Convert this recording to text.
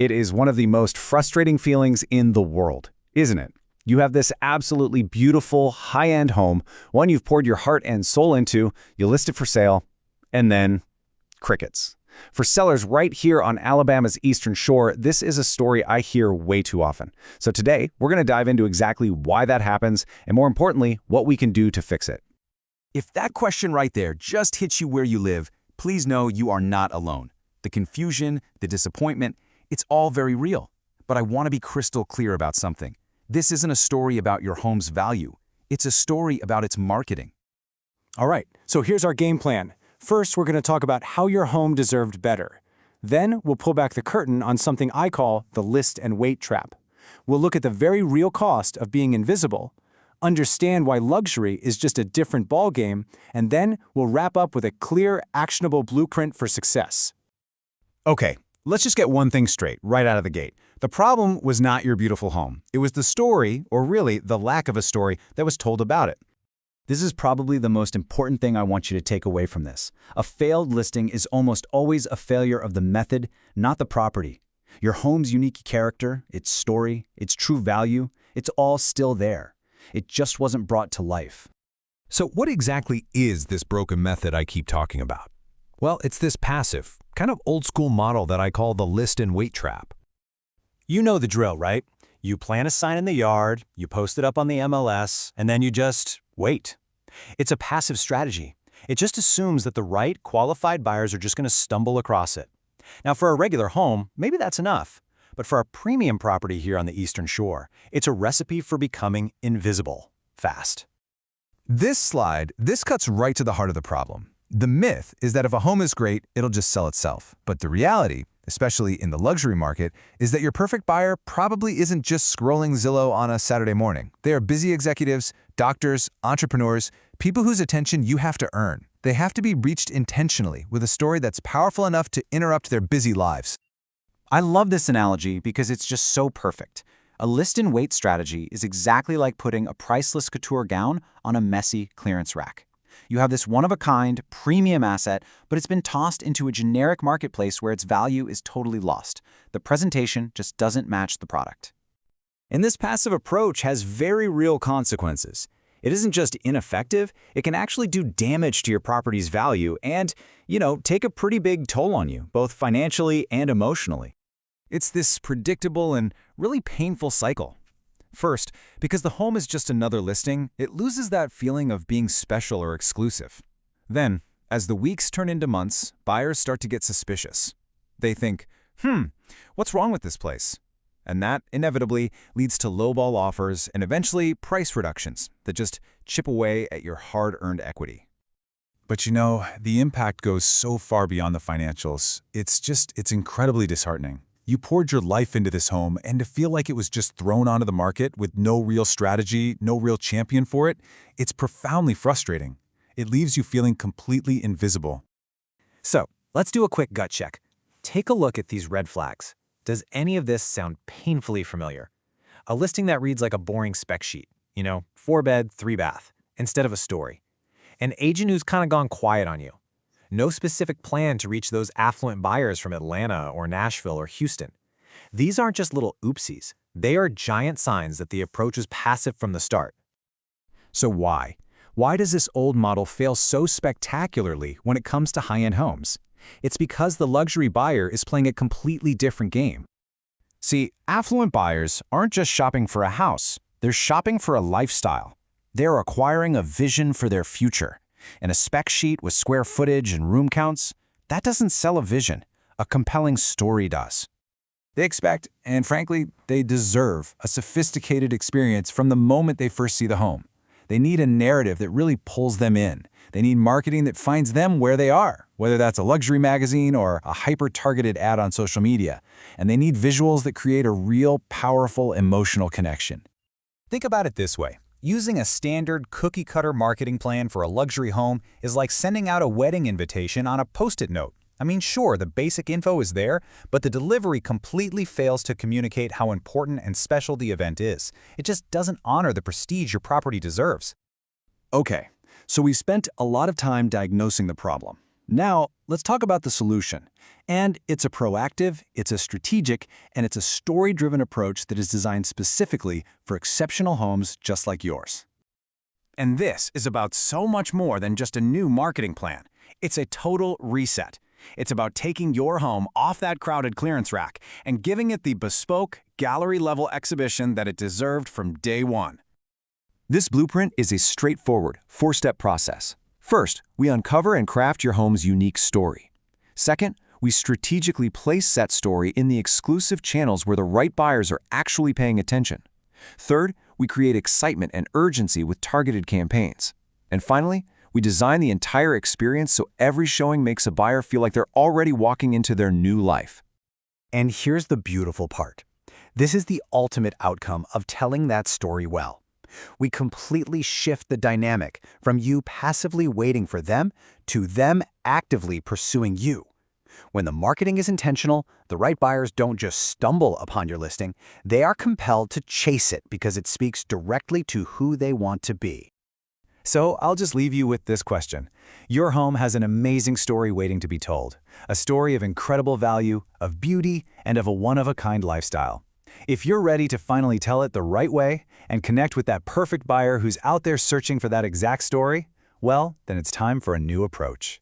It is one of the most frustrating feelings in the world, isn't it? You have this absolutely beautiful, high-end home, one you've poured your heart and soul into, you list it for sale, and then crickets. For sellers right here on Alabama's Eastern Shore, this is a story I hear way too often. So today, we're going to dive into exactly why that happens, and more importantly, what we can do to fix it. If that question right there just hits you where you live, please know you are not alone. The confusion, the disappointment, it's all very real. But I want to be crystal clear about something. This isn't a story about your home's value. It's a story about its marketing. All right, so here's our game plan. First, we're going to talk about how your home deserved better. Then, we'll pull back the curtain on something I call the list and wait trap. We'll look at the very real cost of being invisible, understand why luxury is just a different ballgame, and then we'll wrap up with a clear, actionable blueprint for success. Okay, let's just get one thing straight right out of the gate. The problem was not your beautiful home. It was the story, or really the lack of a story, that was told about it. This is probably the most important thing I want you to take away from this. A failed listing is almost always a failure of the method, not the property. Your home's unique character, its story, its true value, it's all still there. It just wasn't brought to life. So what exactly is this broken method I keep talking about? Well, it's this passive, kind of old-school model that I call the list and wait trap. You know the drill, right? You plant a sign in the yard, you post it up on the MLS, and then you just wait. It's a passive strategy. It just assumes that the right, qualified buyers are just going to stumble across it. Now, for a regular home, maybe that's enough. But for a premium property here on the Eastern Shore, it's a recipe for becoming invisible fast. This cuts right to the heart of the problem. The myth is that if a home is great, it'll just sell itself. But the reality, especially in the luxury market, is that your perfect buyer probably isn't just scrolling Zillow on a Saturday morning. They are busy executives, doctors, entrepreneurs, people whose attention you have to earn. They have to be reached intentionally with a story that's powerful enough to interrupt their busy lives. I love this analogy because it's just so perfect. A list and wait strategy is exactly like putting a priceless couture gown on a messy clearance rack. You have this one-of-a-kind, premium asset, but it's been tossed into a generic marketplace where its value is totally lost. The presentation just doesn't match the product. And this passive approach has very real consequences. It isn't just ineffective, it can actually do damage to your property's value and, take a pretty big toll on you, both financially and emotionally. It's this predictable and really painful cycle. First, because the home is just another listing, it loses that feeling of being special or exclusive. Then, as the weeks turn into months, buyers start to get suspicious. They think, what's wrong with this place? And that, inevitably, leads to lowball offers and eventually price reductions that just chip away at your hard-earned equity. But the impact goes so far beyond the financials. It's incredibly disheartening. You poured your life into this home, and to feel like it was just thrown onto the market with no real strategy, no real champion for it, it's profoundly frustrating. It leaves you feeling completely invisible. So, let's do a quick gut check. Take a look at these red flags. Does any of this sound painfully familiar? A listing that reads like a boring spec sheet, 4-bed, 3-bath, instead of a story. An agent who's kind of gone quiet on you. No specific plan to reach those affluent buyers from Atlanta or Nashville or Houston. These aren't just little oopsies. They are giant signs that the approach was passive from the start. So why? Why does this old model fail so spectacularly when it comes to high-end homes? It's because the luxury buyer is playing a completely different game. See, affluent buyers aren't just shopping for a house. They're shopping for a lifestyle. They're acquiring a vision for their future. And a spec sheet with square footage and room counts, that doesn't sell a vision. A compelling story does. They expect, and frankly, they deserve, a sophisticated experience from the moment they first see the home. They need a narrative that really pulls them in. They need marketing that finds them where they are, whether that's a luxury magazine or a hyper-targeted ad on social media. And they need visuals that create a real, powerful, emotional connection. Think about it this way. Using a standard cookie-cutter marketing plan for a luxury home is like sending out a wedding invitation on a Post-it note. I mean, sure, the basic info is there, but the delivery completely fails to communicate how important and special the event is. It just doesn't honor the prestige your property deserves. Okay, so we spent a lot of time diagnosing the problem. Now, let's talk about the solution. And it's a proactive, it's a strategic, and it's a story-driven approach that is designed specifically for exceptional homes just like yours. And this is about so much more than just a new marketing plan. It's a total reset. It's about taking your home off that crowded clearance rack and giving it the bespoke, gallery-level exhibition that it deserved from day one. This blueprint is a straightforward, four-step process. First, we uncover and craft your home's unique story. Second, we strategically place that story in the exclusive channels where the right buyers are actually paying attention. Third, we create excitement and urgency with targeted campaigns. And finally, we design the entire experience so every showing makes a buyer feel like they're already walking into their new life. And here's the beautiful part. This is the ultimate outcome of telling that story well. We completely shift the dynamic from you passively waiting for them to them actively pursuing you. When the marketing is intentional, the right buyers don't just stumble upon your listing, they are compelled to chase it because it speaks directly to who they want to be. So I'll just leave you with this question. Your home has an amazing story waiting to be told. A story of incredible value, of beauty, and of a one-of-a-kind lifestyle. If you're ready to finally tell it the right way and connect with that perfect buyer who's out there searching for that exact story, well, then it's time for a new approach.